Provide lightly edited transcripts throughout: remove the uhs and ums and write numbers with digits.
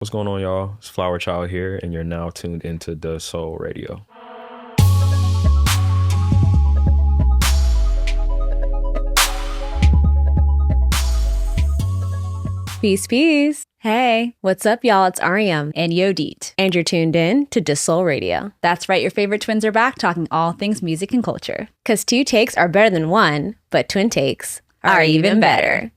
What's going on, y'all? It's Flwr Chyld here, and you're now tuned into deuxsol Radio. Peace, peace. Hey, what's up, y'all? It's Ariam and Yodit. and you're tuned in to deuxsol Radio. That's right, your favorite twins are back talking all things music and culture. Because two takes are better than one, but twin takes are even better.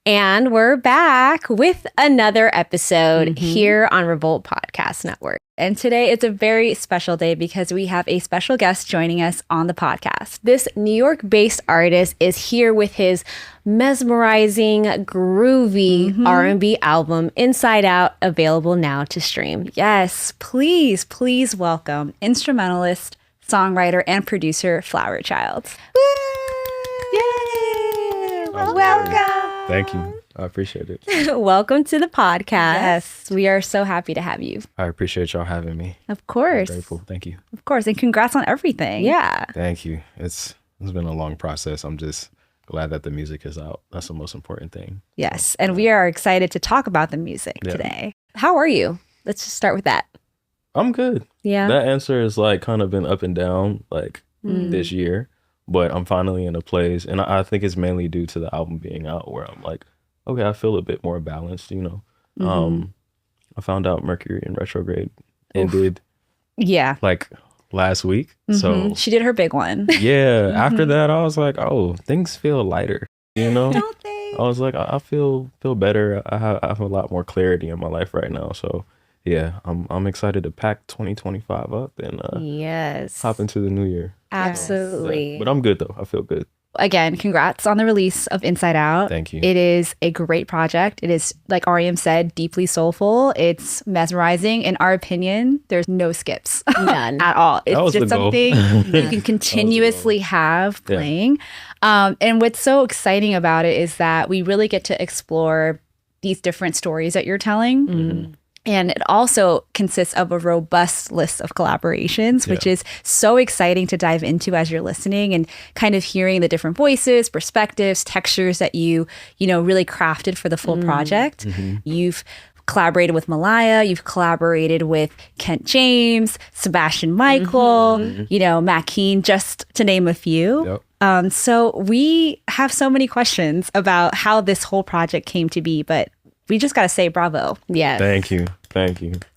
And we're back with another episode here on Revolt Podcast Network. And today it's a very special day because we have a special guest joining us on the podcast. This New York-based artist is here with his mesmerizing, groovy R&B album, InsydeOut, available now to stream. Yes, please welcome instrumentalist, songwriter, and producer Flwr Chyld. Yay! Welcome. Thank you. I appreciate it. Welcome to the podcast. Yes, we are so happy to have you. I appreciate y'all having me. Of course. I'm grateful. Thank you. Of course. And congrats on everything. Yeah. Thank you. It's been a long process. I'm just glad that the music is out. That's the most important thing. Yes. And we are excited to talk about the music today. How are you? Let's just start with that. I'm good. Yeah. That answer is like kind of been up and down like this year, but I'm finally in a place, and I think it's mainly due to the album being out where I'm like, okay, I feel a bit more balanced, you know. I found out Mercury in retrograde ended Yeah. like last week. So She did her big one. yeah, after that I was like, oh, things feel lighter, you know. Don't they? I was like, I feel better. I have a lot more clarity in my life right now. So yeah, I'm excited to pack 2025 up and Yes. hop into the new year. Absolutely. But I'm good though. I feel good. Again, congrats on the release of InsydeOut. Thank you. It is a great project. It is, like Ariam said, deeply soulful. It's mesmerizing. In our opinion, there's no skips. None. At all. That was It's just the goal. something you can continuously have playing. And what's so exciting about it is that we really get to explore these different stories that you're telling. And it also consists of a robust list of collaborations, which is so exciting to dive into as you're listening and kind of hearing the different voices, perspectives, textures that you really crafted for the full project. You've collaborated with Malaya, you've collaborated with Kent James, Sebastian Michael, Matt Keen, just to name a few. Yep. So we have so many questions about how this whole project came to be, but we just got to say bravo. Yes. Thank you. I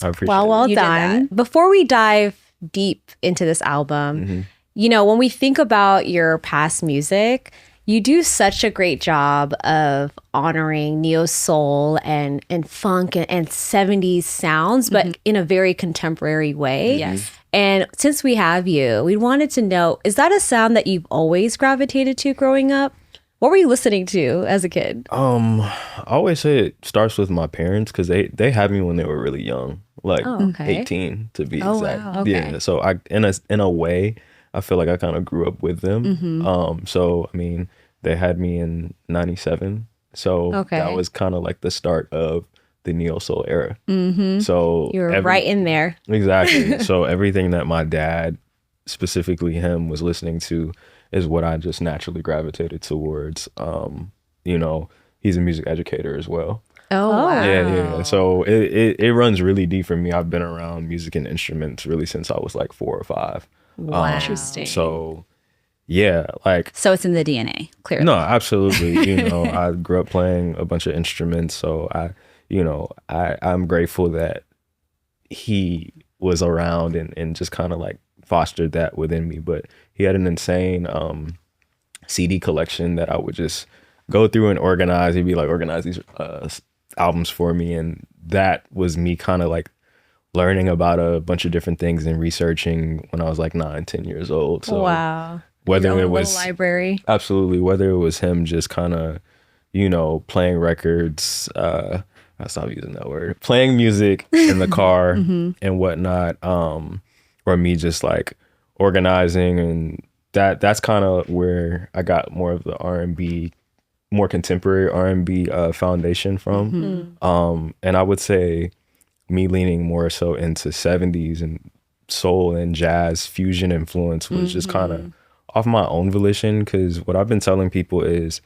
appreciate Well it. You did done. that. Before we dive deep into this album, when we think about your past music, you do such a great job of honoring neo soul and funk and 70s sounds, but in a very contemporary way. Yes. And since we have you, we wanted to know, is that a sound that you've always gravitated to growing up? What were you listening to as a kid? I always say it starts with my parents because they had me when they were really young, like 18 to be exact. wow. Okay. Yeah, so I in a way I feel like I kind of grew up with them. So I mean, they had me in '97, so that was kind of like the start of the neo soul era. So You were right in there. exactly. So everything that my dad, specifically him, was listening to is what I just naturally gravitated towards. He's a music educator as well. Oh, wow. Yeah. So it runs really deep for me. I've been around music and instruments really since I was like 4 or 5. Wow. Interesting. So yeah, like So it's in the DNA, clearly. no, absolutely. I grew up playing a bunch of instruments, so I'm grateful that he was around and just kind of like fostered that within me. But he had an insane CD collection that I would just go through and organize. He'd be like, organize these albums for me, and that was me kind of like learning about a bunch of different things and researching when I was like 9, 10 years old. So Wow. whether Your it own was little library. absolutely, whether it was him just kind of playing records, I stopped using that word, playing music in the car and whatnot, or me just like organizing, and that's kind of where I got more of the R&B, more contemporary R&B foundation from. And I would say me leaning more so into 70s and soul and jazz fusion influence was just kind of off my own volition, because what I've been telling people is,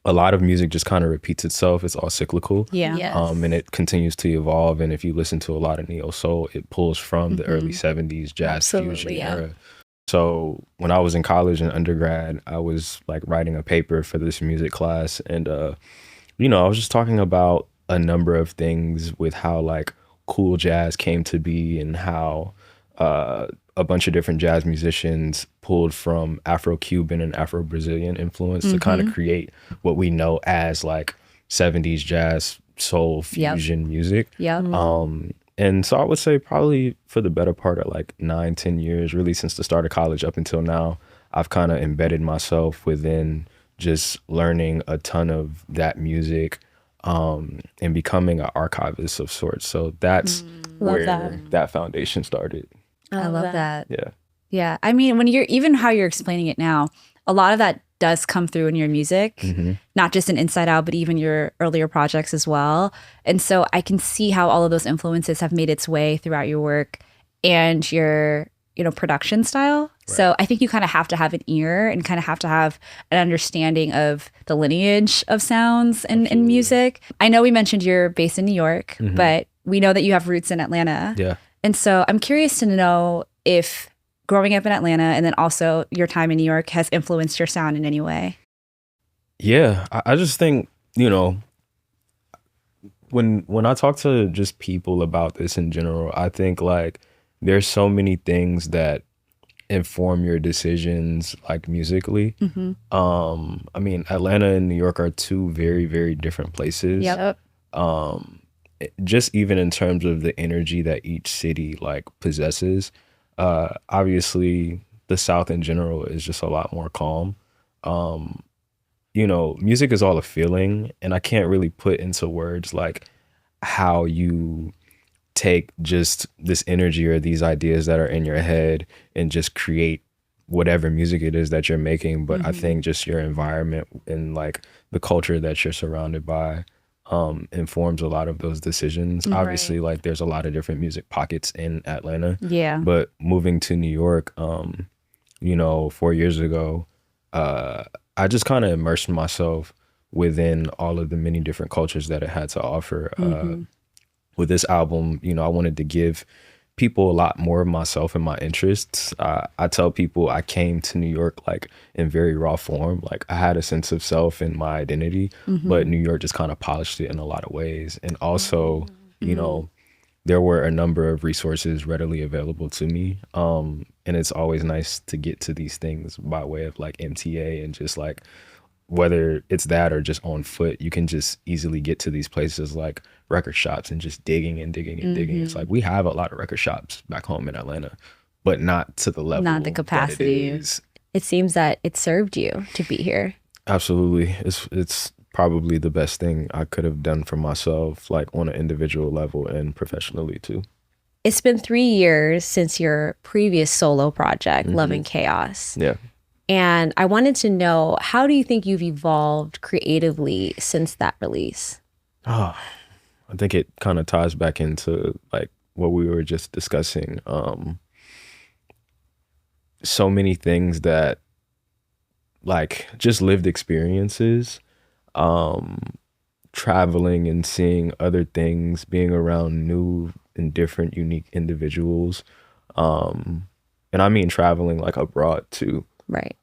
a lot of music just kind of repeats itself. It's all cyclical. Yeah. Yes. And it continues to evolve. And if you listen to a lot of neo soul, it pulls from the early 70s jazz fusion era. So when I was in college and undergrad, I was like writing a paper for this music class. And, you know, I was just talking about a number of things with how like cool jazz came to be and how a bunch of different jazz musicians pulled from Afro-Cuban and Afro-Brazilian influence to kind of create what we know as like 70s jazz soul fusion music. And so I would say probably for the better part of like 9-10 years, really since the start of college up until now, I've kind of embedded myself within just learning a ton of that music and becoming an archivist of sorts. So that's where that foundation started. I love that. Yeah. Yeah. I mean, when you're even how you're explaining it now, a lot of that does come through in your music, not just in Inside Out, but even your earlier projects as well. And so I can see how all of those influences have made its way throughout your work and your, you know, production style. Right. So I think you kind of have to have an ear and kind of have to have an understanding of the lineage of sounds and music. I know we mentioned you're based in New York, but we know that you have roots in Atlanta. Yeah. And so I'm curious to know if growing up in Atlanta and then also your time in New York has influenced your sound in any way. Yeah, I just think, you know, when I talk to just people about this in general, I think like there's so many things that inform your decisions like musically. I mean, Atlanta and New York are two very, very different places. Just even in terms of the energy that each city like possesses. Obviously the South in general is just a lot more calm. You know, music is all a feeling, and I can't really put into words like how you take just this energy or these ideas that are in your head and just create whatever music it is that you're making. But I think just your environment and like the culture that you're surrounded by informs a lot of those decisions. Obviously, like there's a lot of different music pockets in Atlanta. But moving to New York, you know, 4 years ago, I just kind of immersed myself within all of the many different cultures that it had to offer. With this album, you know, I wanted to give people a lot more of myself and my interests. I tell people I came to New York like in very raw form. Like I had a sense of self and my identity, but New York just kind of polished it in a lot of ways. And also, you know, there were a number of resources readily available to me. And it's always nice to get to these things by way of like MTA and just like, whether it's that or just on foot, you can just easily get to these places like record shops and just digging and digging and digging. It's like we have a lot of record shops back home in Atlanta, but not to the level. Not the capacity. It seems that it served you to be here. Absolutely. It's probably the best thing I could have done for myself, like on an individual level and professionally too. It's been 3 years since your previous solo project, Love and Chaos. Yeah. And I wanted to know, how do you think you've evolved creatively since that release? I think it kind of ties back into like what we were just discussing. So many things that like just lived experiences, traveling and seeing other things, being around new and different, unique individuals. And I mean traveling like abroad too. Right.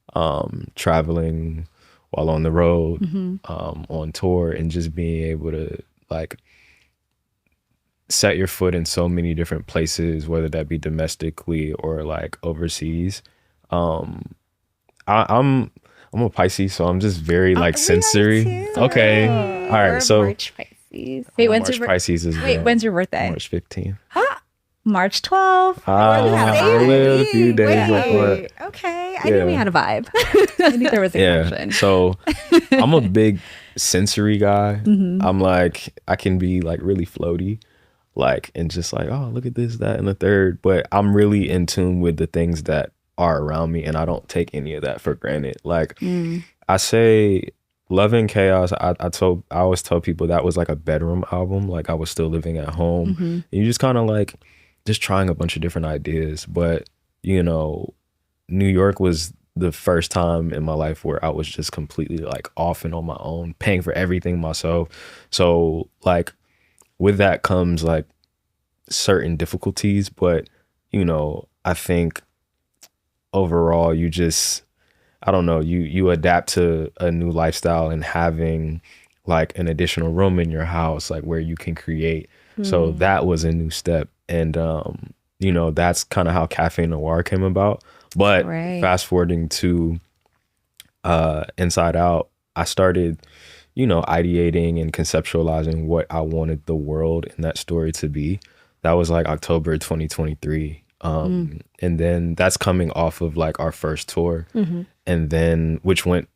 Traveling while on the road, on tour, and just being able to like set your foot in so many different places, whether that be domestically or like overseas. I'm a Pisces, so I'm just very like sensory. Okay. All right. So March Pisces. Wait, March Pisces is when's your birthday? March 15th. March 12th. A little few days before. Okay. I knew we had a vibe. I knew there was a connection. So I'm a big sensory guy. I'm like, I can be like really floaty, like, and just like, oh, look at this, that, and the third. But I'm really in tune with the things that are around me, and I don't take any of that for granted. Like I say, Love and Chaos, I always tell people that was like a bedroom album. Like I was still living at home. And you just kind of like just trying a bunch of different ideas. But, you know, New York was the first time in my life where I was just completely like off and on my own, paying for everything myself. So like with that comes like certain difficulties, but you know, I think overall you just, I don't know, you adapt to a new lifestyle and having like an additional room in your house, like where you can create. So that was a new step. And you know, that's kind of how Cafe Noir came about. But fast forwarding to InsydeOut, I started, you know, ideating and conceptualizing what I wanted the world in that story to be. That was like October 2023. And then that's coming off of like our first tour. And then, which went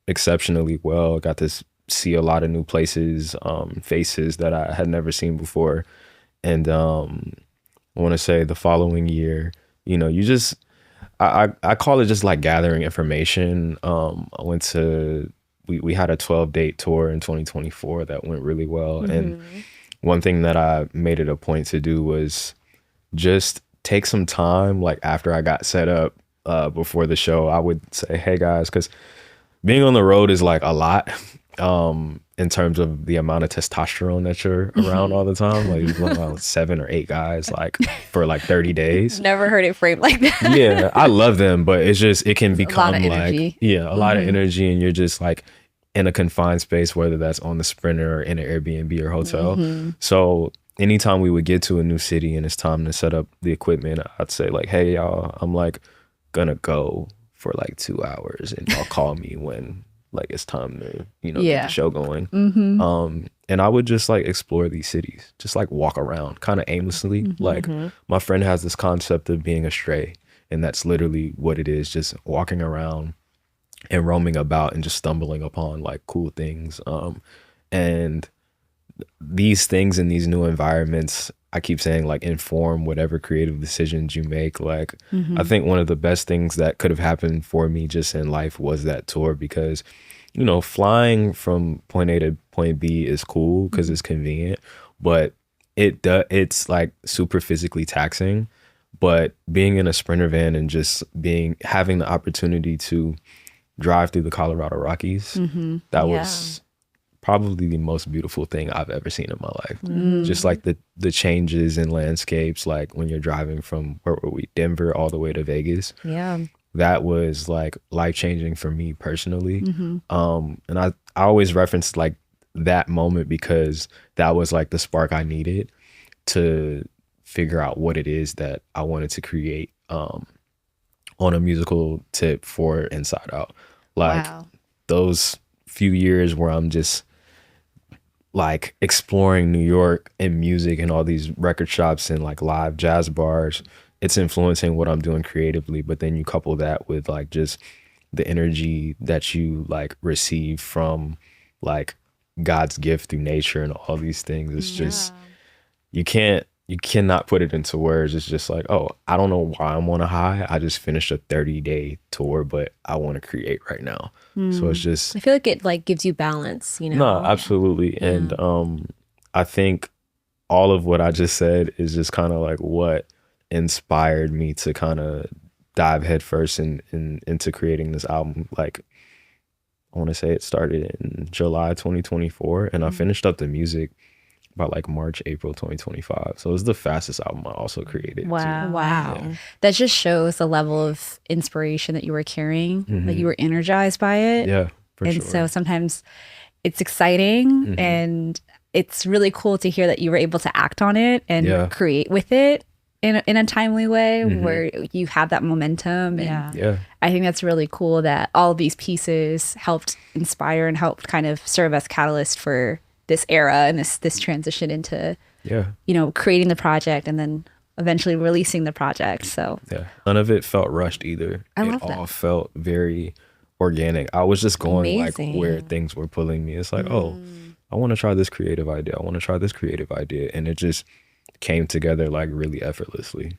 exceptionally well. Got to see a lot of new places, faces that I had never seen before. And I want to say the following year, you know, you just, I call it just like gathering information. I went to, we had a 12-date tour in 2024 that went really well. And one thing that I made it a point to do was just take some time, like after I got set up before the show, I would say, hey guys, because being on the road is like a lot in terms of the amount of testosterone that you're around all the time. Like you're around 7 or 8 guys like for like 30 days. Never heard it framed like that. Yeah, I love them, but it's just, it can become like, a lot of energy, and you're just like in a confined space, whether that's on the Sprinter or in an Airbnb or hotel. So anytime we would get to a new city and it's time to set up the equipment, I'd say like, hey y'all, I'm like gonna go for like 2 hours and y'all call me when like it's time to, you know, get the show going. And I would just like explore these cities, just like walk around kind of aimlessly. Like my friend has this concept of being a stray, and that's literally what it is, just walking around and roaming about and just stumbling upon like cool things. And these things in these new environments, I keep saying like inform whatever creative decisions you make. Like I think one of the best things that could have happened for me just in life was that tour, because you know, flying from point A to point B is cool because it's convenient, but it's like super physically taxing. But being in a Sprinter van and just having the opportunity to drive through the Colorado Rockies, that was probably the most beautiful thing I've ever seen in my life. Just like the changes in landscapes, like when you're driving from, where were we, Denver all the way to Vegas. That was like life-changing for me personally. And I always referenced like that moment because that was like the spark I needed to figure out what it is that I wanted to create on a musical tip for InsydeOut. Like those few years where I'm just like exploring New York and music and all these record shops and like live jazz bars, it's influencing what I'm doing creatively. But then you couple that with like just the energy that you like receive from like God's gift through nature and all these things. It's just, you cannot put it into words. It's just like, oh, I don't know why I'm on a high. I just finished a 30-day tour, but I want to create right now. So it's just, I feel like it like gives you balance, you know? No, absolutely. And I think all of what I just said is just kind of like what inspired me to kind of dive headfirst into creating this album. Like, I want to say it started in July 2024, and I finished up the music by like March, April 2025. So it was the fastest album I also created. Wow. Yeah. That just shows the level of inspiration that you were carrying, that you were energized by it. Yeah, for sure. And so sometimes it's exciting and it's really cool to hear that you were able to act on it and create with it in a timely way where you have that momentum. And I think that's really cool that all of these pieces helped inspire and helped kind of serve as catalyst for this era and this transition into, you know, creating the project and then eventually releasing the project. So none of it felt rushed either. I love it that. all felt very organic. I was just going like where things were pulling me. It's like, oh, I want to try this creative idea. I want to try this creative idea. And it just came together like really effortlessly.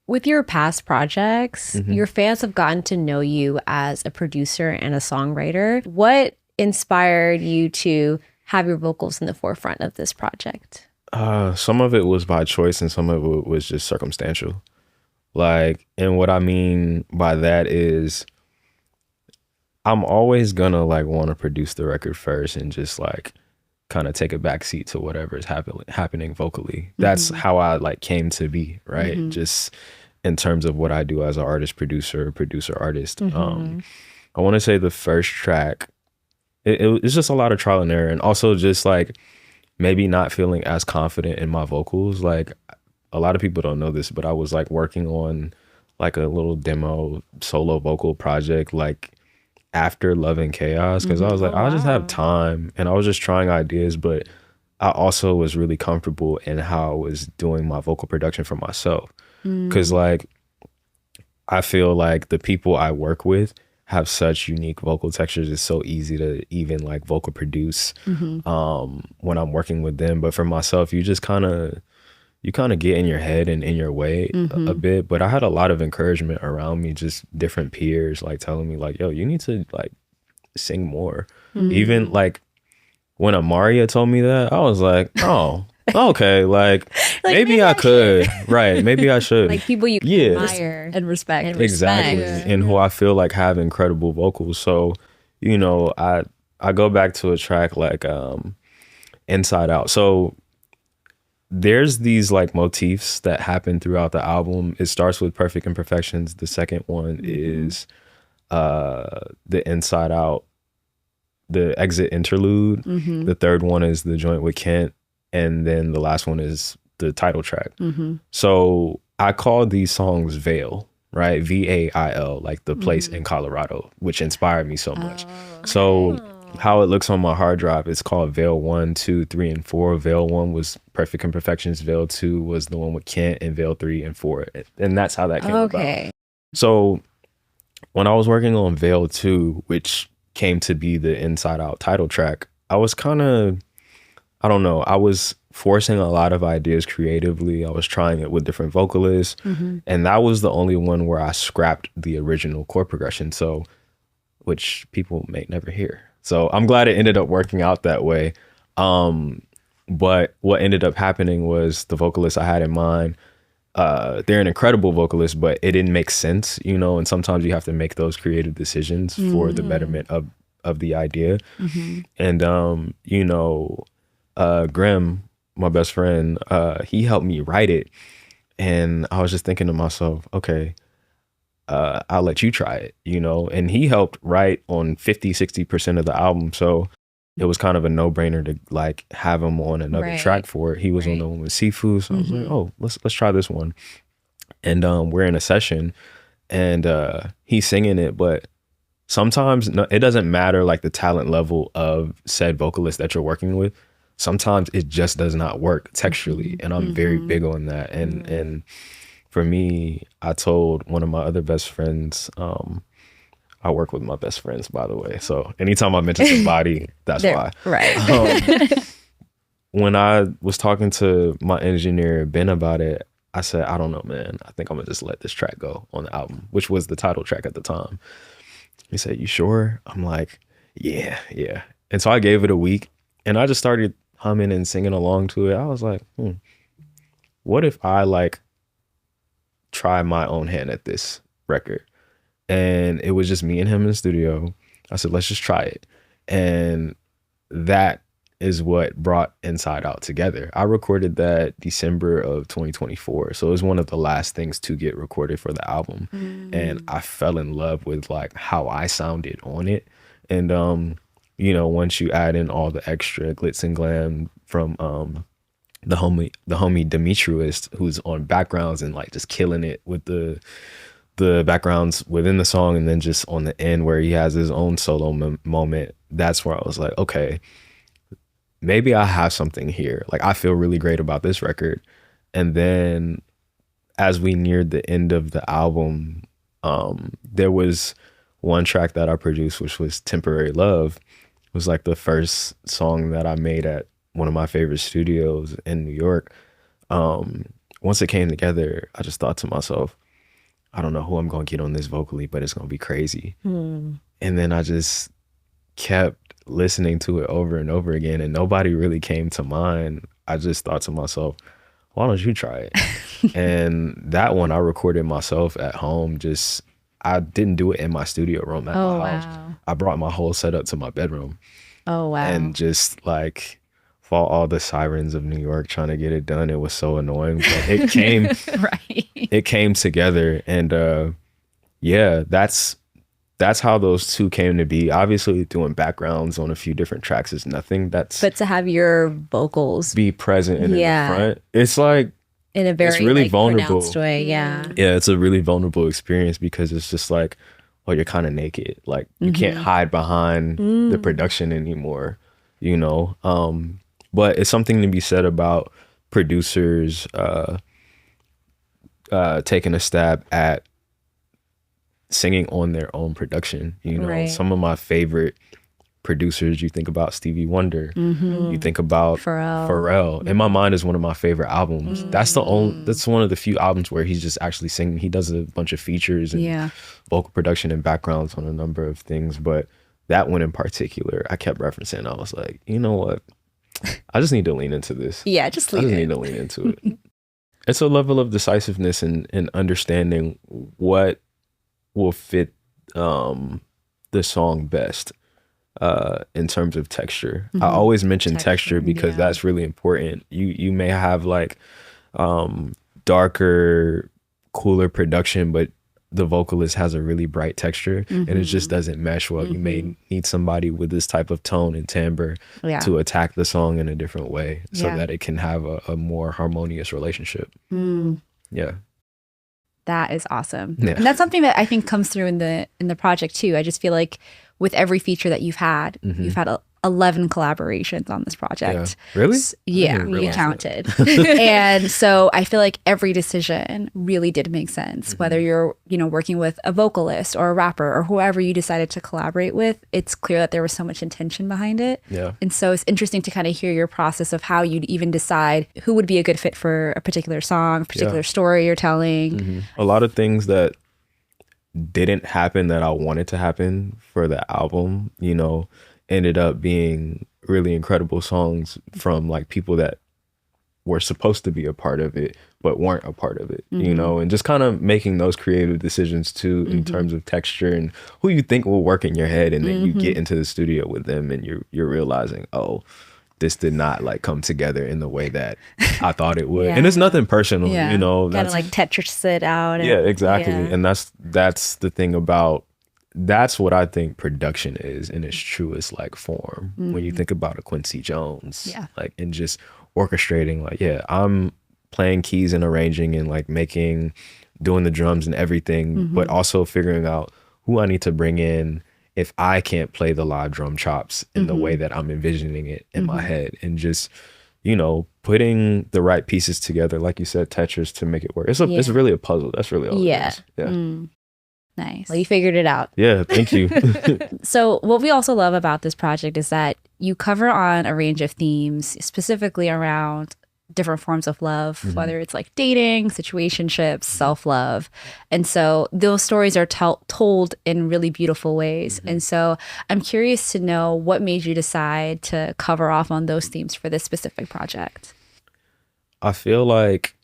With your past projects, your fans have gotten to know you as a producer and a songwriter. What inspired you to have your vocals in the forefront of this project? Some of it was by choice and some of it was just circumstantial. Like, and what I mean by that is I'm always gonna like want to produce the record first and just like kind of take a backseat to whatever is happening vocally. That's how I like came to be, right? Just in terms of what I do as an artist, producer artist. I want to say the first track, it's just a lot of trial and error, and also just like maybe not feeling as confident in my vocals. Like a lot of people don't know this, but I was like working on like a little demo solo vocal project like after Love and Chaos, because I was like, I just have time, and I was just trying ideas, but I also was really comfortable in how I was doing my vocal production for myself. Because like I feel like the people I work with have such unique vocal textures. It's so easy to even like vocal produce when I'm working with them. But for myself, you kind of get in your head and in your way a bit. But I had a lot of encouragement around me, just different peers like telling me like, yo, you need to like sing more. Even like when Amaria told me that, I was like, oh, okay, like maybe I could. Right, maybe I should. Like people you can admire and respect. Exactly. And who I feel like have incredible vocals. So, you know, I go back to a track like Inside Out. So there's these like motifs that happen throughout the album. It starts with Perfect Imperfections. The second one is the Inside Out, the exit interlude. The third one is the joint with Kent. And then the last one is the title track. So I call these songs Vail, right? VAIL, like the place in Colorado, which inspired me so much. So how it looks on my hard drive, it's called Vail 1, 2, 3, and 4. Vail 1 was Perfect Imperfections. Vail 2 was the one with Kent, and Vail 3 and 4. And that's how that came about. So when I was working on Vail 2, which came to be the Inside Out title track, I was kind of, I don't know, I was forcing a lot of ideas creatively. I was trying it with different vocalists. And that was the only one where I scrapped the original chord progression, so which people may never hear. So I'm glad it ended up working out that way. But what ended up happening was the vocalist I had in mind, they're an incredible vocalist, but it didn't make sense, you know, and sometimes you have to make those creative decisions for the betterment of the idea. And, you know, Grim, my best friend, he helped me write it. And I was just thinking to myself, okay, I'll let you try it, you know? And he helped write on 50-60% of the album. So it was kind of a no-brainer to like have him on another track for it. He was on the one with Sifu. So I was like, oh, let's try this one. And we're in a session and he's singing it, but sometimes it doesn't matter like the talent level of said vocalist that you're working with. Sometimes it just does not work texturally. And I'm very big on that. And for me, I told one of my other best friends, I work with my best friends, by the way. So anytime I mention somebody, that's why. Right. When I was talking to my engineer, Ben, about it, I said, I don't know, man. I think I'm going to just let this track go on the album, which was the title track at the time. He said, you sure? I'm like, yeah. And so I gave it a week and I just started humming and singing along to it. I was like, what if I like try my own hand at this record? And it was just me and him in the studio. I said, let's just try it. And that is what brought Inside Out together. I recorded that December of 2024. So it was one of the last things to get recorded for the album. And I fell in love with like how I sounded on it. And you know, once you add in all the extra glitz and glam from the homie Demetrius, who's on backgrounds and like just killing it with the backgrounds within the song, and then just on the end where he has his own solo moment, that's where I was like, okay, maybe I have something here. Like I feel really great about this record. And then as we neared the end of the album, there was one track that I produced, which was Temporary Love. It was like the first song that I made at one of my favorite studios in New York. Once it came together, I just thought to myself, I don't know who I'm going to get on this vocally, but it's going to be crazy. And then I just kept listening to it over and over again, and nobody really came to mind. I just thought to myself, why don't you try it? And that one I recorded myself at home, just I didn't do it in my studio room at my house. Wow. I brought my whole setup to my bedroom. Oh, wow. And just like fought all the sirens of New York trying to get it done. It was so annoying, but it came Right. it came together. And yeah, that's how those two came to be. Obviously doing backgrounds on a few different tracks is nothing. But to have your vocals be present and in the front, it's like in a very really like, vulnerable pronounced way. Yeah. Yeah, it's a really vulnerable experience because it's just like, oh, you're kind of naked. Like you can't hide behind the production anymore, you know? But it's something to be said about producers taking a stab at singing on their own production. You know, some of my favorite producers, you think about Stevie Wonder, you think about Pharrell. In my mind is one of my favorite albums. That's one of the few albums where he's just actually singing. He does a bunch of features and vocal production and backgrounds on a number of things, but that one in particular, I kept referencing. I was like, you know what? I just need to lean into this. Yeah, just need to lean into it. It's a level of decisiveness and understanding what will fit the song best in terms of texture. I always mention texture because that's really important. You may have like darker, cooler production, but the vocalist has a really bright texture and it just doesn't mesh well. You may need somebody with this type of tone and timbre to attack the song in a different way so that it can have a more harmonious relationship. Yeah. That is awesome. Yeah. And that's something that I think comes through in the project too. I just feel like with every feature that you've had 11 collaborations on this project. Yeah. Really? Yeah, we counted. And so I feel like every decision really did make sense. Whether you're, working with a vocalist or a rapper or whoever you decided to collaborate with, it's clear that there was so much intention behind it. Yeah. And so it's interesting to kind of hear your process of how you'd even decide who would be a good fit for a particular song, a particular story you're telling. A lot of things that didn't happen that I wanted to happen for the album, ended up being really incredible songs from like people that were supposed to be a part of it but weren't a part of it, and just kind of making those creative decisions too in terms of texture and who you think will work in your head, and then you get into the studio with them and you're realizing, oh, this did not like come together in the way that I thought it would. And it's nothing personal, kind of like Tetris it out. Yeah, exactly. And that's the thing about, that's what I think production is in its truest like form. When you think about a Quincy Jones, like, and just orchestrating, like, I'm playing keys and arranging and like doing the drums and everything, but also figuring out who I need to bring in if I can't play the live drum chops in the way that I'm envisioning it in my head, and just, putting the right pieces together, like you said, Tetris, to make it work. It's really a puzzle. That's really all it is. Yeah. Nice. Well, you figured it out. Yeah, thank you. So what we also love about this project is that you cover on a range of themes, specifically around different forms of love, whether it's like dating, situationships, self-love. And so those stories are told in really beautiful ways. And so I'm curious to know what made you decide to cover off on those themes for this specific project. I feel like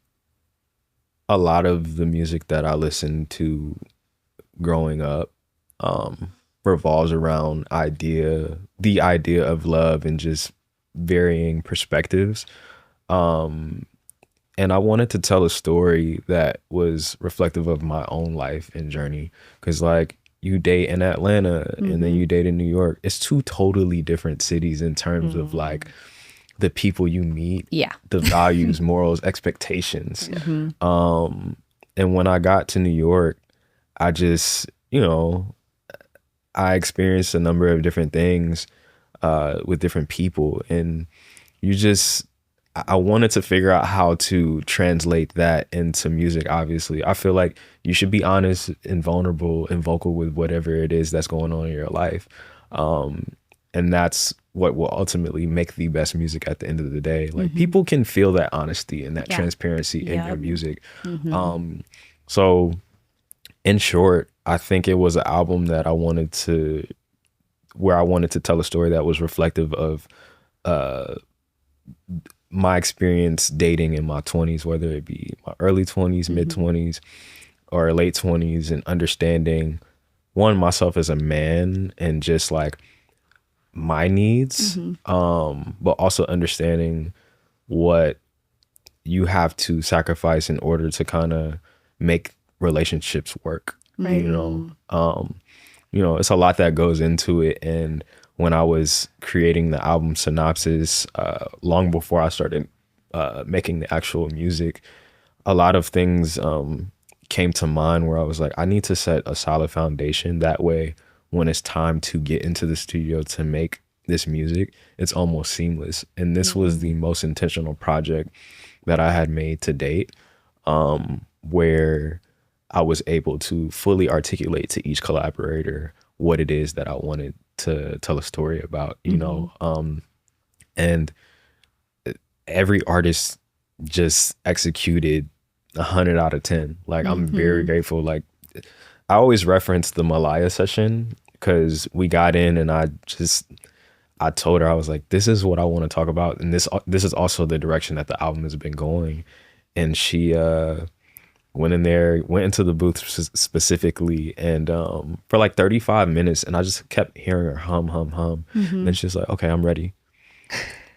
a lot of the music that I listened to growing up revolves around the idea of love and just varying perspectives. And I wanted to tell a story that was reflective of my own life and journey. Because like, you date in Atlanta and then you date in New York. It's two totally different cities in terms of like the people you meet, the values, morals, expectations. And when I got to New York, I just, I experienced a number of different things with different people. And I wanted to figure out how to translate that into music, obviously. I feel like you should be honest and vulnerable and vocal with whatever it is that's going on in your life. And that's what will ultimately make the best music at the end of the day. Like, people can feel that honesty and that transparency in your music. So in short, I think it was an album that I wanted to tell a story that was reflective of my experience dating in my 20s, whether it be my early 20s, mid 20s, or late 20s and understanding one, myself as a man and just like my needs, but also understanding what you have to sacrifice in order to kind of make relationships work. Right. It's a lot that goes into it. And when I was creating the album synopsis, long before I started making the actual music, a lot of things came to mind where I was like, I need to set a solid foundation. That way, when it's time to get into the studio to make this music, it's almost seamless. And this was the most intentional project that I had made to date, where I was able to fully articulate to each collaborator what it is that I wanted to tell a story about, and every artist just executed 100 out of 10. Like, I'm very grateful. Like, I always reference the Malaya session because we got in and I told her, I was like, this is what I want to talk about. And this is also the direction that the album has been going. And she went into the booth specifically, and for like 35 minutes, and I just kept hearing her hum. And then she's like, okay, I'm ready.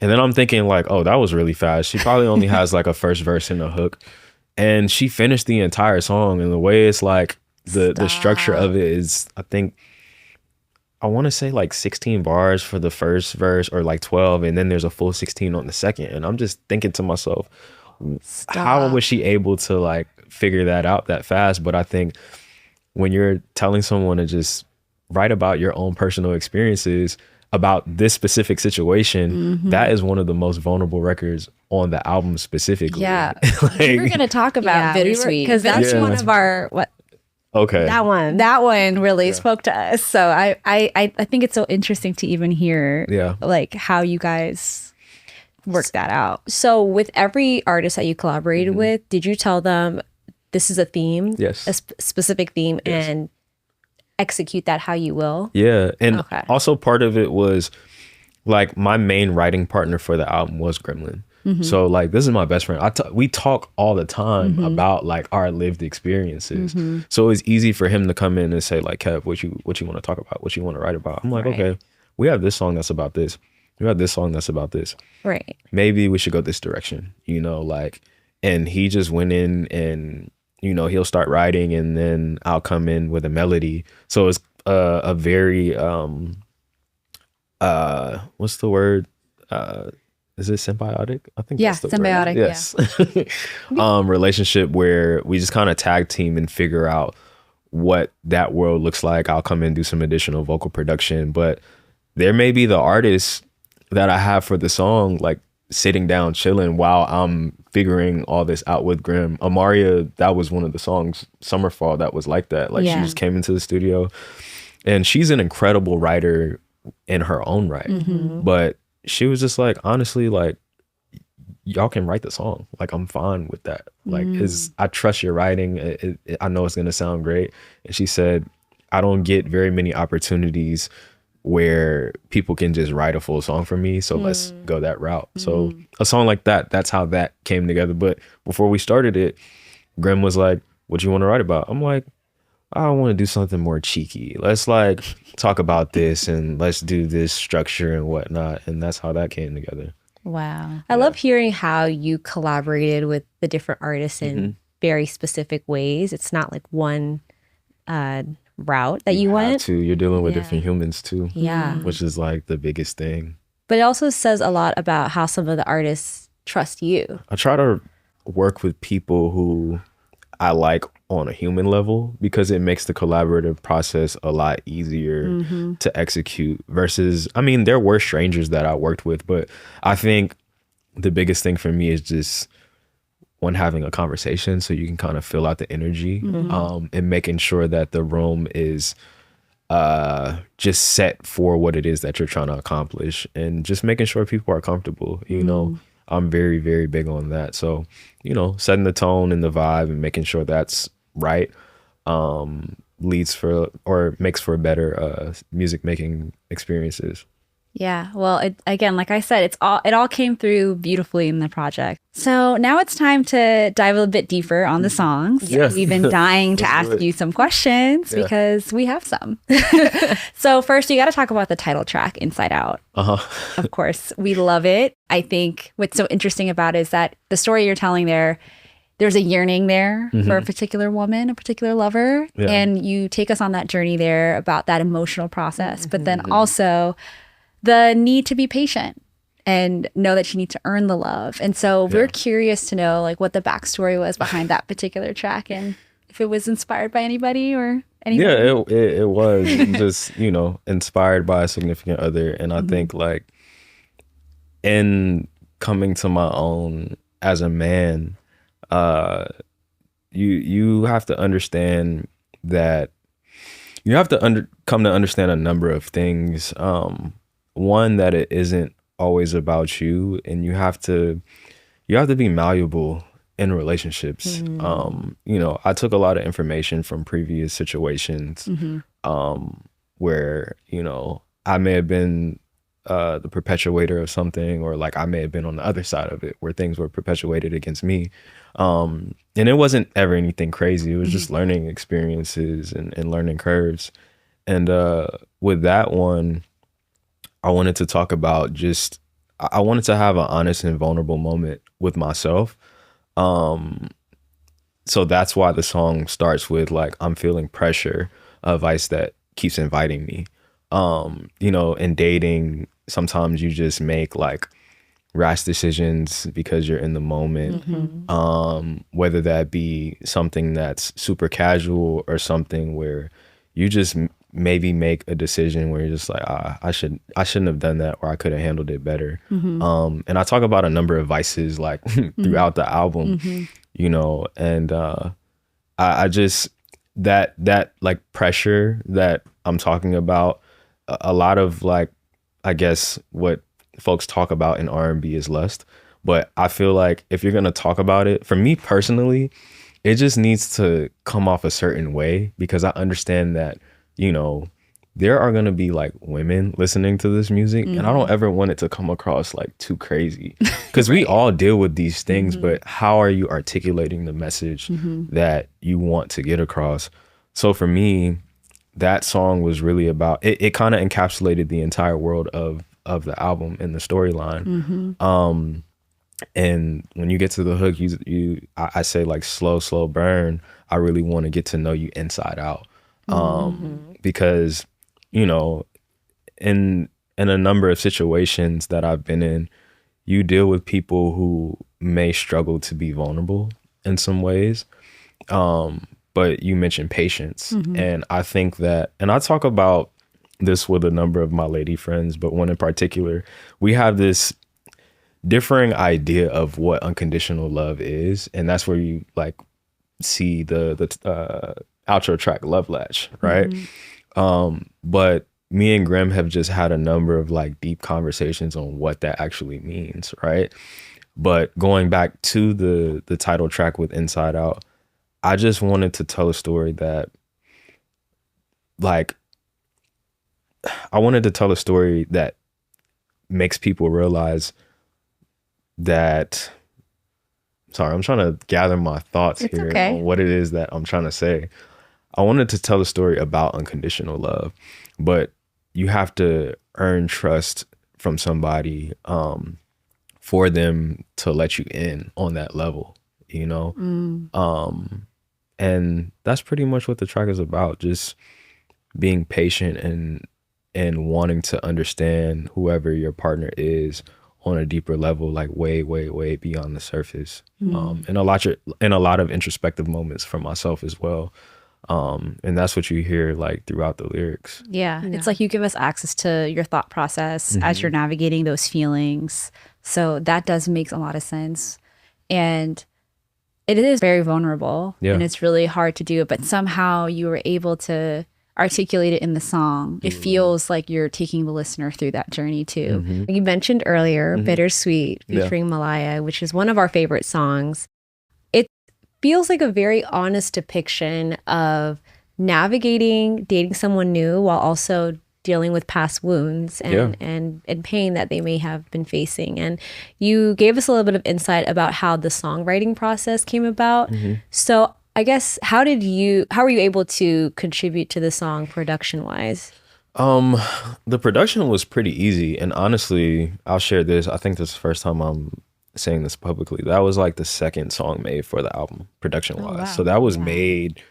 And then I'm thinking like, oh, that was really fast. She probably only has like a first verse and a hook. And she finished the entire song. And the way it's like, the structure of it is, I want to say like 16 bars for the first verse, or like 12. And then there's a full 16 on the second. And I'm just thinking to myself, how was she able to like figure that out that fast? But I think when you're telling someone to just write about your own personal experiences about this specific situation, that is one of the most vulnerable records on the album specifically. Yeah. Like, we were going to talk about Bittersweet. because that's one of our, okay. That one really spoke to us. So I think it's so interesting to even hear like how you guys work that out. So with every artist that you collaborated with, did you tell them this is a theme? Yes. A specific theme, and execute that how you will? Yeah. And also part of it was like, my main writing partner for the album was Gremlin. So like, this is my best friend. We talk all the time about like our lived experiences. So it was easy for him to come in and say like, Kev, what you want to talk about? What you want to write about? I'm like, okay, we have this song that's about this. We have this song that's about this. Right. Maybe we should go this direction, like, and he just went in and, he'll start writing, and then I'll come in with a melody. So it's a very, what's the word? Is it symbiotic? I think that's the symbiotic. Word. Yes. Relationship where we just kind of tag team and figure out what that world looks like. I'll come in and do some additional vocal production, but there may be the artists that I have for the song, like sitting down, chilling while I'm figuring all this out with Grim. Amaria, that was one of the songs, Summerfall, that was like that. Like, she just came into the studio, and she's an incredible writer in her own right. But she was just like, honestly, like, y'all can write the song. Like, I'm fine with that. Like, I trust your writing. I know it's going to sound great. And she said, I don't get very many opportunities where people can just write a full song for me. So let's go that route. So a song like that, that's how that came together. But before we started it, Grim was like, what you want to write about? I'm like, I want to do something more cheeky. Let's like talk about this, and let's do this structure and whatnot. And that's how that came together. Wow. I love hearing how you collaborated with the different artists in very specific ways. It's not like one route that you went to. You're dealing with different humans too. Yeah. Which is like the biggest thing. But it also says a lot about how some of the artists trust you. I try to work with people who I like on a human level, because it makes the collaborative process a lot easier to execute versus, I mean, there were strangers that I worked with, but I think the biggest thing for me is just one, having a conversation so you can kind of fill out the energy, and making sure that the room is just set for what it is that you're trying to accomplish, and just making sure people are comfortable. I'm very, very big on that. So, setting the tone and the vibe and making sure that's right makes for better music making experiences. Yeah. Well, again, like I said, it all came through beautifully in the project. So now it's time to dive a little bit deeper on the songs. Yes. We've been dying to ask you some questions because we have some. So first, you got to talk about the title track, Inside Out. Of course, we love it. I think what's so interesting about it is that the story you're telling there's a yearning there for a particular woman, a particular lover. Yeah. And you take us on that journey there about that emotional process, but then also the need to be patient and know that you need to earn the love. And so we're curious to know like what the backstory was behind that particular track and if it was inspired by anybody or anything. Yeah, it was just, inspired by a significant other. And I think like in coming to my own as a man, you have to understand that you have to come to understand a number of things. One, that it isn't always about you, and you have to be malleable in relationships. I took a lot of information from previous situations where I may have been the perpetuator of something, or like I may have been on the other side of it where things were perpetuated against me. And it wasn't ever anything crazy. It was just learning experiences and learning curves. And with that one, I wanted to talk about I wanted to have an honest and vulnerable moment with myself. So that's why the song starts with like, I'm feeling pressure, a vice that keeps inviting me. In dating, sometimes you just make like rash decisions because you're in the moment. Whether that be something that's super casual or something where you just maybe make a decision where you're just like, I shouldn't have done that, or I could have handled it better. And I talk about a number of vices like throughout the album, and I just that like pressure that I'm talking about, a lot of like, I guess what folks talk about in R&B is lust, but I feel like if you're gonna talk about it, for me personally, it just needs to come off a certain way, because I understand that there are going to be like women listening to this music, and I don't ever want it to come across like too crazy, because we all deal with these things, but how are you articulating the message that you want to get across? So for me, that song was really about it kind of encapsulated the entire world of the album and the storyline. And when you get to the hook, I say like slow burn. I really want to get to know you inside out. Because, in a number of situations that I've been in, you deal with people who may struggle to be vulnerable in some ways. But you mentioned patience. And I think that, and I talk about this with a number of my lady friends, but one in particular, we have this differing idea of what unconditional love is. And that's where you like see the outro track Love Latch, right? But me and Grim have just had a number of like deep conversations on what that actually means, right? But going back to the title track with Inside Out, I just wanted to tell a story that like, I wanted to tell a story that makes people realize that, sorry, I'm trying to gather my thoughts here on what it is that I'm trying to say. I wanted to tell a story about unconditional love, but you have to earn trust from somebody for them to let you in on that level, and that's pretty much what the track is about, just being patient and wanting to understand whoever your partner is on a deeper level, like way beyond the surface. And a lot of introspective moments for myself as well. And that's what you hear like throughout the lyrics. Yeah. It's like you give us access to your thought process as you're navigating those feelings. So that does make a lot of sense. And it is very vulnerable and it's really hard to do it, but somehow you were able to articulate it in the song. It feels like you're taking the listener through that journey too. You mentioned earlier Bittersweet featuring Malaya, which is one of our favorite songs. It feels like a very honest depiction of navigating dating someone new while also dealing with past wounds Yeah. and pain that they may have been facing. And you gave us a little bit of insight about how the songwriting process came about. So I guess how were you able to contribute to the song production wise? The production was pretty easy, and honestly, I'll share this. I think this is the first time I'm saying this publicly. That was like the second song made for the album, production wise. wow. So that was made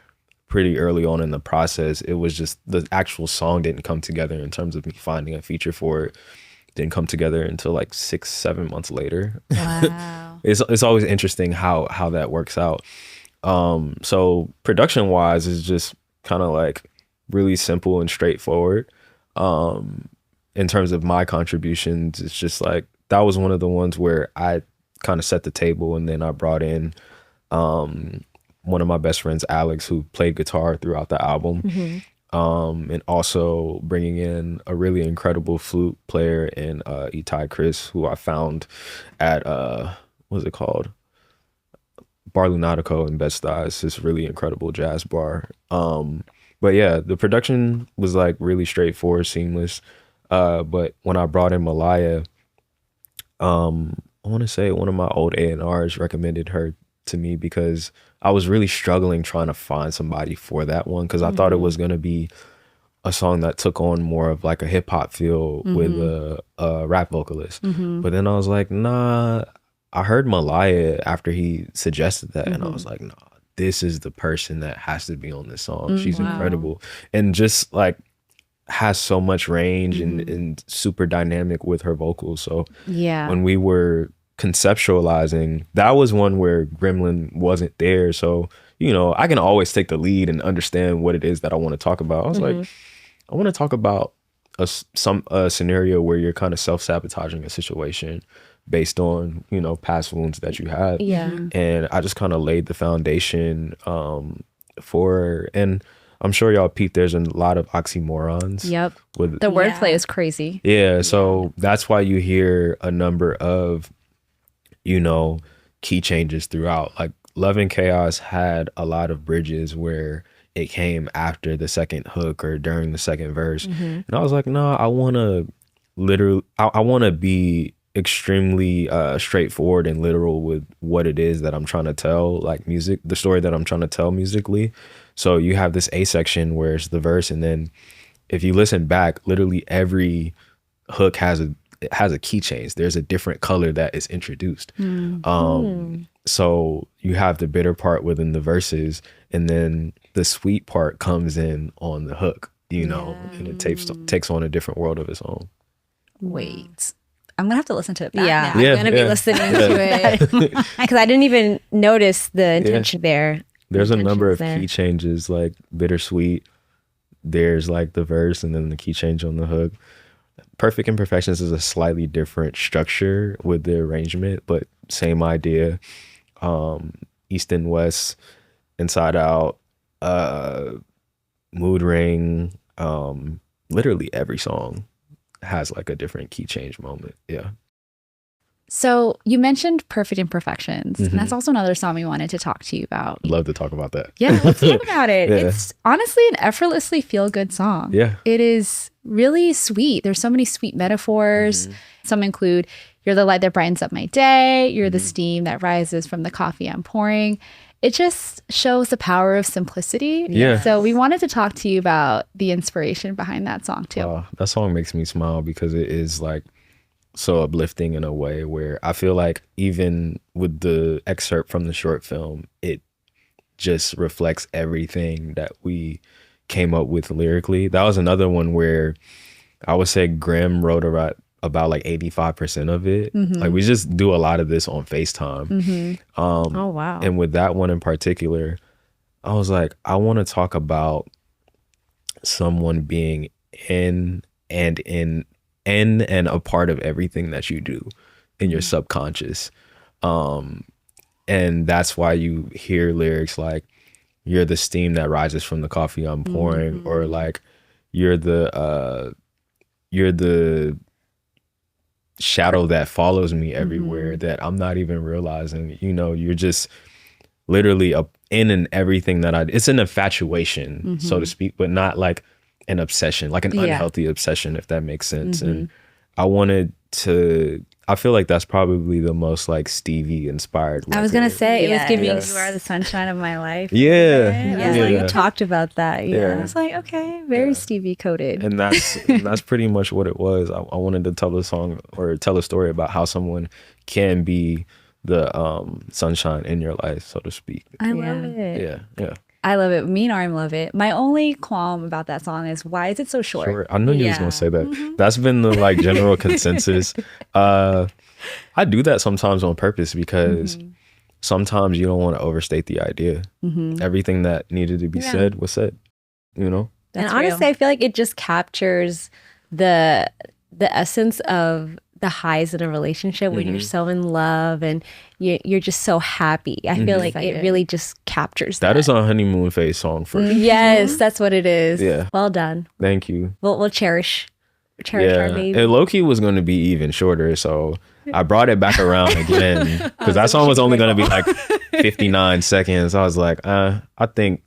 pretty early on in the process. It was just the actual song didn't come together in terms of me finding a feature for it. Didn't come together until like 6-7 months later. Wow. It's always interesting how that works out. So production wise is just kind of like really simple and straightforward. In terms of my contributions, it's just like that was one of the ones where I kind of set the table, and then I brought in one of my best friends, Alex, who played guitar throughout the album. And also bringing in a really incredible flute player in Chris, who I found at what's it called? Bar Lunatico in Bed-Stuy. It's this really incredible jazz bar. But yeah, the production was like really straightforward, seamless. But when I brought in Malaya, I want to say one of my old A&Rs recommended her to me because I was really struggling trying to find somebody for that one, because I thought it was going to be a song that took on more of like a hip hop feel with a rap vocalist. But then I was like, nah, I heard Malaya after he suggested that, and I was like, nah, this is the person that has to be on this song. She's incredible. And just like has so much range and super dynamic with her vocals. So when we were conceptualizing, that was one where Gremlin wasn't there. So, you know, I can always take the lead and understand what it is that I want to talk about. I was like, I want to talk about a scenario where you're kind of self-sabotaging a situation based on, you know, past wounds that you had. And I just kind of laid the foundation for, and I'm sure y'all peeped, there's a lot of oxymorons. With The wordplay is crazy. So that's why you hear a number of, you know, key changes throughout. Like Love and Chaos had a lot of bridges where it came after the second hook or during the second verse. And I was like, no, I want to I want to be extremely straightforward and literal with what it is that I'm trying to tell, like the story that I'm trying to tell musically. So you have this A section where it's the verse, and then if you listen back, literally every hook has a key change. There's a different color that is introduced. So you have the bitter part within the verses, and then the sweet part comes in on the hook, you know, and it takes on a different world of its own. Wait, I'm gonna have to listen to it back now. I'm gonna be listening to it because I didn't even notice the intention there. There's a number of key changes, like bittersweet. There's like the verse and then the key change on the hook. Perfect Imperfections is a slightly different structure with the arrangement, but same idea. East and West, Inside Out, Mood Ring, literally every song has like a different key change moment. So you mentioned Perfect Imperfections, and that's also another song we wanted to talk to you about. Love to talk about that. Yeah, let's talk about it. It's honestly an effortlessly feel-good song. It is really sweet. There's so many sweet metaphors. Some include, you're the light that brightens up my day. You're the steam that rises from the coffee I'm pouring. It just shows the power of simplicity. So we wanted to talk to you about the inspiration behind that song too. That song makes me smile because it is like so uplifting in a way where I feel like even with the excerpt from the short film, it just reflects everything that we came up with lyrically. That was another one where I would say Grim wrote about like 85% of it. Like we just do a lot of this on FaceTime. Oh wow. And with that one in particular, I was like, I want to talk about someone being in and a part of everything that you do in your subconscious. And that's why you hear lyrics like, you're the steam that rises from the coffee I'm pouring, or like, you're the shadow that follows me everywhere that I'm not even realizing. You know, you're just literally in and everything that it's an infatuation, so to speak, but not like an obsession, like an unhealthy obsession, if that makes sense. And I feel like that's probably the most like Stevie inspired record. I was gonna say it was giving Yes. You Are the Sunshine of My Life. Yeah, you talked about that. I was like, okay, very Stevie coded. And that's pretty much what it was. I wanted to tell a song or tell a story about how someone can be the sunshine in your life, so to speak. I love it. Yeah. I love it. Me and Ariam love it. My only qualm about that song is why is it so short? Sure. I knew you was gonna say that. That's been the like general consensus. I do that sometimes on purpose because sometimes you don't want to overstate the idea. Everything that needed to be said was said. You know. And honestly, I feel like it just captures the essence of the highs in a relationship when you're so in love and you're just so happy. I feel like it really just captures that. That is a honeymoon phase song for sure. Yes, that's what it is. Yeah. Well done. Thank you. We'll cherish our baby. And low-key was going to be even shorter, so I brought it back around again because that song was only going to be like 59 seconds. I was like, I think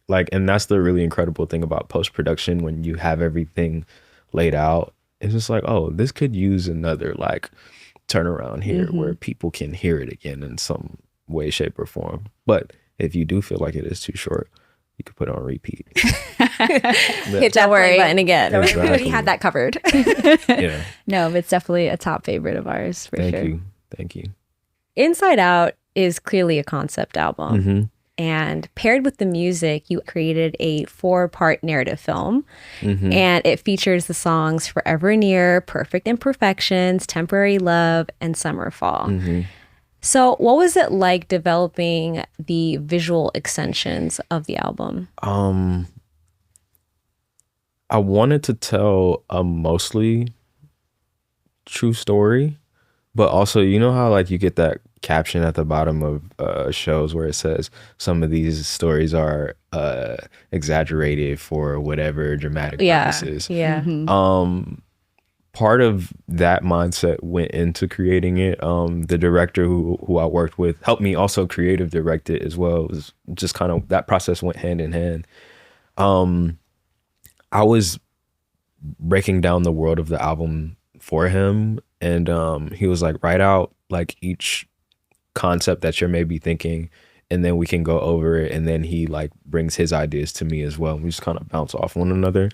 like, and that's the really incredible thing about post-production when you have everything laid out. It's just like, oh, this could use another like turnaround here where people can hear it again in some way, shape, or form. But if you do feel like it is too short, you could put it on repeat. Hit that play button again. Exactly. We already had that covered. Yeah. No, but it's definitely a top favorite of ours for sure. Thank you. Inside Out is clearly a concept album. And paired with the music, you created a 4-part narrative film. And it features the songs Forever Near, Perfect Imperfections, Temporary Love, and Summer Fall. So what was it like developing the visual extensions of the album? I wanted to tell a mostly true story, but also, you know how like you get that caption at the bottom of shows where it says some of these stories are exaggerated for whatever dramatic purposes. Part of that mindset went into creating it. The director who I worked with helped me also creative direct it as well. It was just kind of, that process went hand in hand. I was breaking down the world of the album for him, and he was like, write out like each concept that you're maybe thinking, and then we can go over it. And then he like brings his ideas to me as well. We just kind of bounce off one another.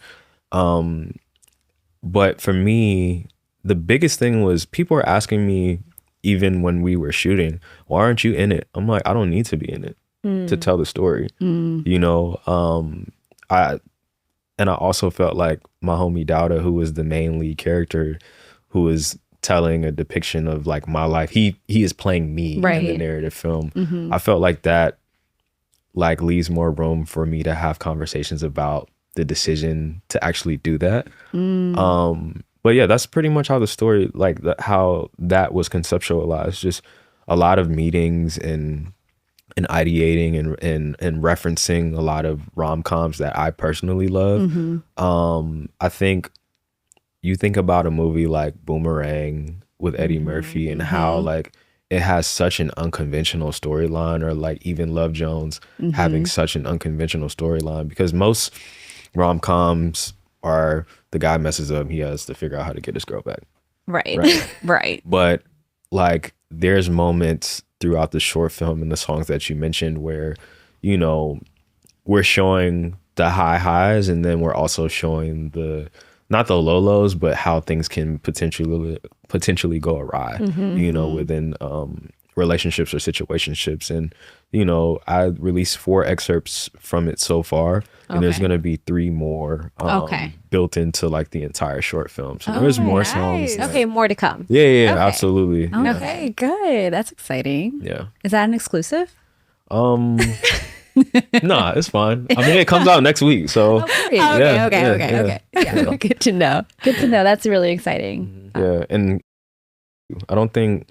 But for me, the biggest thing was people were asking me, even when we were shooting, why aren't you in it? I'm like, I don't need to be in it to tell the story. You know, I also felt like my homie Dowda, who was the main lead character, who was telling a depiction of like my life. He is playing me in the narrative film. I felt like that like leaves more room for me to have conversations about the decision to actually do that. But yeah, that's pretty much how the story, like how that was conceptualized. Just a lot of meetings and ideating and referencing a lot of rom-coms that I personally love. I think you think about a movie like Boomerang with Eddie Murphy and how like it has such an unconventional storyline, or like even Love Jones having such an unconventional storyline, because most rom-coms are the guy messes up, he has to figure out how to get his girl back. Right. But like there's moments throughout the short film and the songs that you mentioned where, you know, we're showing the high highs, and then we're also showing the, not the low lows, but how things can potentially go awry, you know, within relationships or situationships. And, you know, I released 4 excerpts from it so far, and there's going to be 3 more built into like the entire short film. So there's more songs. Okay, more to come. Yeah, absolutely. Okay, good. That's exciting. Yeah. Is that an exclusive? Nah, it's fine. I mean, it comes out next week, so Okay. Yeah, good to know. Good to know. That's really exciting. Yeah, and I don't think,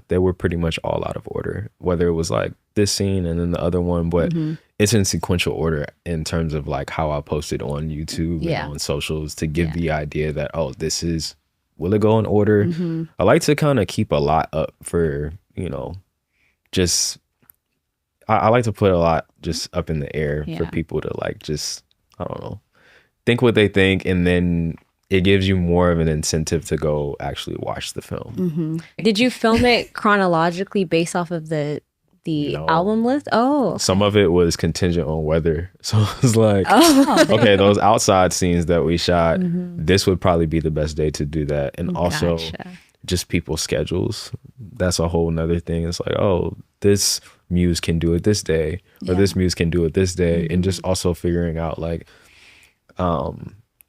they were pretty much all out of order, whether it was like this scene and then the other one, but it's in sequential order in terms of like how I posted on YouTube and on socials to give the idea that, oh, this is, will it go in order? I like to kind of keep a lot up for, you know, just, I like to put a lot just up in the air for people to like just I don't know, think what they think, and then it gives you more of an incentive to go actually watch the film. Did you film it chronologically based off of the No. album list? Oh, Some of it was contingent on weather. So it was like, okay, those outside scenes that we shot, this would probably be the best day to do that. And also just people's schedules. That's a whole nother thing. It's like, oh, this muse can do it this day, or this muse can do it this day. And just also figuring out like,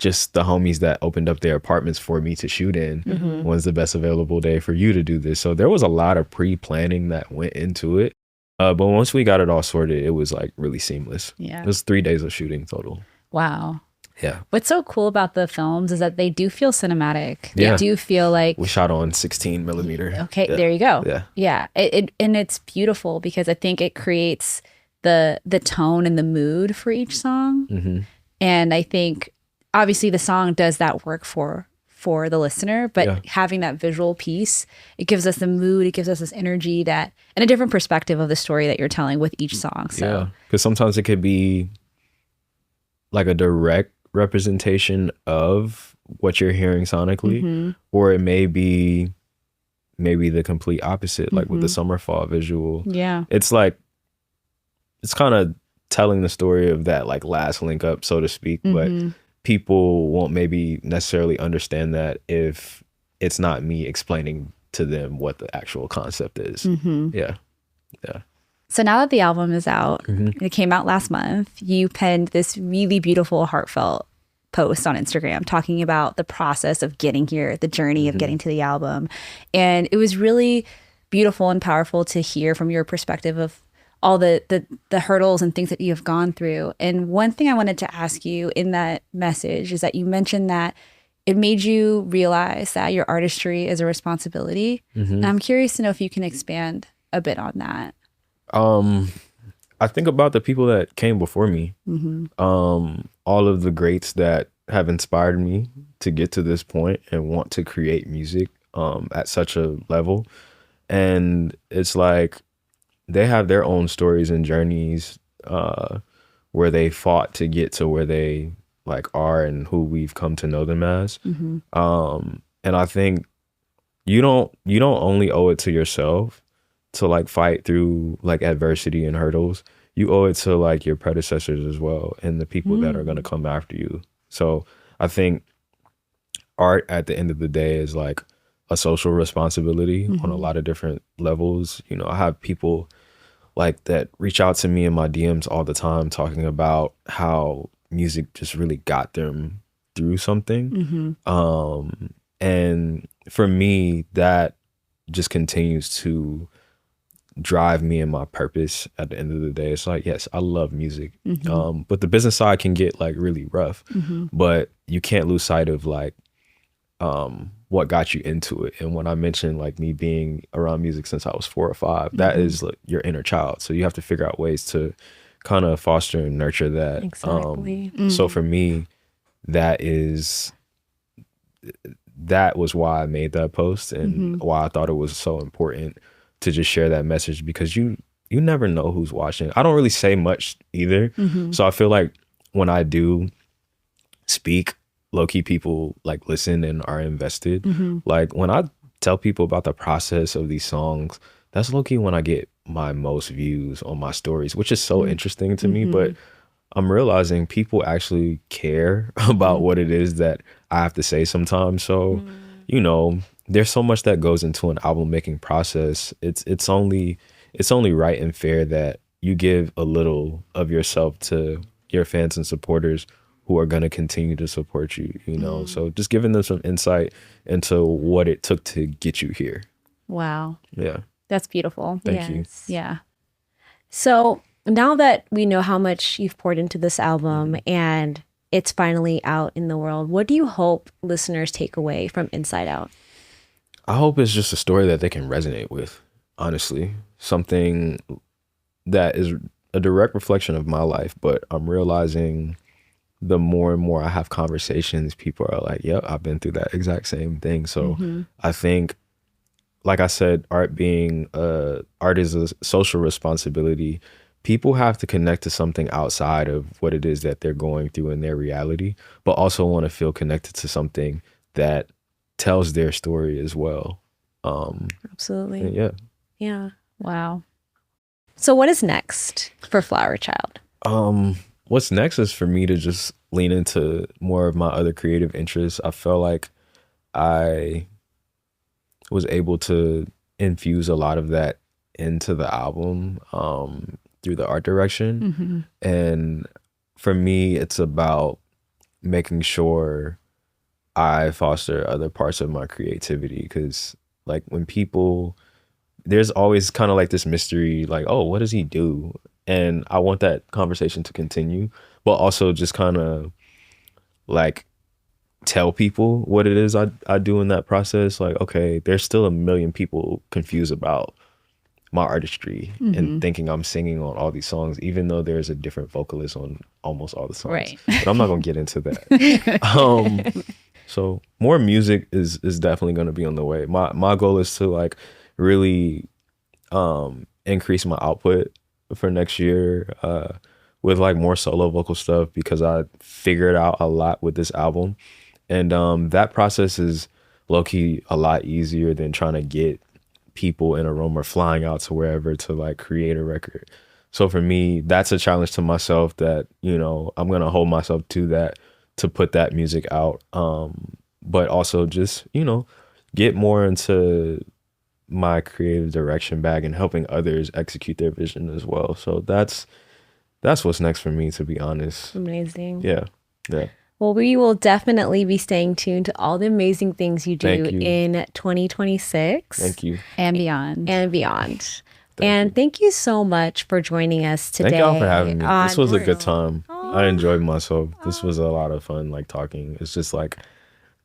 just the homies that opened up their apartments for me to shoot in. When's the best available day for you to do this? So there was a lot of pre-planning that went into it. But once we got it all sorted, it was like really seamless. Yeah. It was 3 days of shooting total. Wow. Yeah. What's so cool about the films is that they do feel cinematic. They Yeah. do feel like, We shot on 16 millimeter. okay, Yeah. there you go. Yeah. Yeah. And it's beautiful because I think it creates the tone and the mood for each song. And I think obviously the song does that work for the listener, but having that visual piece, it gives us the mood, it gives us this energy that, and a different perspective of the story that you're telling with each song. So Yeah. Because sometimes it could be like a direct representation of what you're hearing sonically, or it may be maybe the complete opposite, like with the summer fall visual. yeah. It's like, it's kind of telling the story of that like last link up, so to speak, but people won't maybe necessarily understand that if it's not me explaining to them what the actual concept is. Yeah. So now that the album is out, it came out last month, you penned this really beautiful, heartfelt post on Instagram talking about the process of getting here, the journey of getting to the album. And it was really beautiful and powerful to hear from your perspective of all the hurdles and things that you have gone through. And one thing I wanted to ask you in that message is that you mentioned that it made you realize that your artistry is a responsibility. And I'm curious to know if you can expand a bit on that. I think about the people that came before me, all of the greats that have inspired me to get to this point and want to create music at such a level. And it's like they have their own stories and journeys where they fought to get to where they like are and who we've come to know them as. And I think you don't only owe it to yourself to like fight through like adversity and hurdles. You owe it to like your predecessors as well and the people that are going to come after you. So I think art at the end of the day is like a social responsibility on a lot of different levels. You know, I have people like that reach out to me in my DMs all the time talking about how music just really got them through something. And for me, that just continues to drive me and my purpose at the end of the day. It's like, yes, I love music. But the business side can get like really rough, but you can't lose sight of like what got you into it. And when I mentioned like me being around music since I was 4 or 5, that is like your inner child. So you have to figure out ways to kind of foster and nurture that. Exactly. So for me, that was why I made that post and why I thought it was so important to just share that message, because you never know who's watching. I don't really say much either. So I feel like when I do speak, low-key people like listen and are invested. Like when I tell people about the process of these songs, that's low-key when I get my most views on my stories, which is so interesting to me. But I'm realizing people actually care about what it is that I have to say sometimes. So, you know, there's so much that goes into an album making process. It's only right and fair that you give a little of yourself to your fans and supporters who are going to continue to support you, you know? So just giving them some insight into what it took to get you here. Wow. Yeah. That's beautiful. Thank you. Yeah. So now that we know how much you've poured into this album and it's finally out in the world, what do you hope listeners take away from Inside Out? I hope it's just a story that they can resonate with, honestly. Something that is a direct reflection of my life, but I'm realizing the more and more I have conversations, people are like, yep, I've been through that exact same thing. So I think, like I said, art is a social responsibility, people have to connect to something outside of what it is that they're going through in their reality, but also want to feel connected to something that tells their story as well. Absolutely. Yeah. Yeah. Wow. So what is next for Flwr Chyld? What's next is for me to just lean into more of my other creative interests. I felt like I was able to infuse a lot of that into the album through the art direction. And for me, it's about making sure I foster other parts of my creativity, because like when people, there's always kind of like this mystery, like, oh, what does he do? And I want that conversation to continue, but also just kind of like tell people what it is I do in that process. Like, okay, there's still a million people confused about my artistry and thinking I'm singing on all these songs, even though there's a different vocalist on almost all the songs. Right. But I'm not gonna get into that. So more music is definitely gonna be on the way. My goal is to like really increase my output for next year with like more solo vocal stuff, because I figured out a lot with this album. And that process is low-key a lot easier than trying to get people in a room or flying out to wherever to like create a record. So for me, that's a challenge to myself that, you know, I'm going to hold myself to that, to put that music out. But also just, you know, get more into my creative direction bag and helping others execute their vision as well. So that's what's next for me, to be honest. Amazing. Yeah. Well, we will definitely be staying tuned to all the amazing things you do Thank you. in 2026. Thank you. And beyond. And beyond. Thank you so much for joining us today. Thank y'all for having me. This was a on- good time. I enjoyed myself. This was a lot of fun, like talking. It's just like,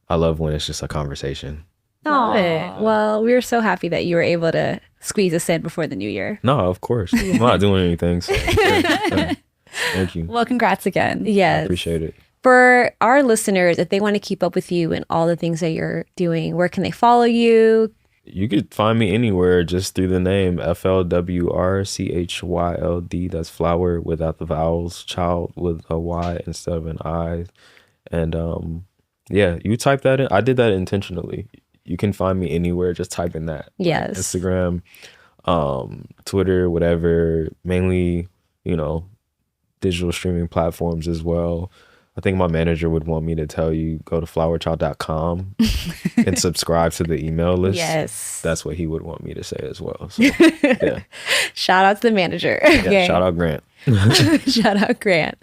I love when it's just a conversation. Love it. Well, we were so happy that you were able to squeeze us in before the new year. No, of course. I'm not doing anything. So, yeah. Thank you. Well, congrats again. Yes. I appreciate it. For our listeners, if they want to keep up with you and all the things that you're doing, where can they follow you? You could find me anywhere just through the name FLWRCHYLD. That's Flwr without the vowels, child with a Y instead of an I. And yeah, you type that in. I did that intentionally. You can find me anywhere. Just type in that. Yes. Instagram, Twitter, whatever. Mainly, you know, digital streaming platforms as well. I think my manager would want me to tell you, go to flwrchyld.com and subscribe to the email list. Yes. That's what he would want me to say as well. So, yeah. Shout out to the manager. Yeah, Okay. shout out Grant. Shout out Grant.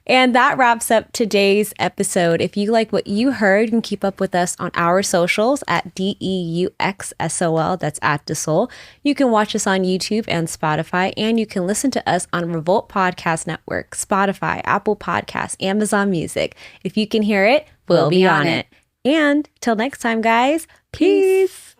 And that wraps up today's episode. If you like what you heard, you can keep up with us on our socials at deuxsol. That's at deuxsol. You can watch us on YouTube and Spotify, and you can listen to us on Revolt Podcast Network, Spotify, Apple Podcasts, Amazon Music. If you can hear it, we'll be on it. And till next time, guys, peace.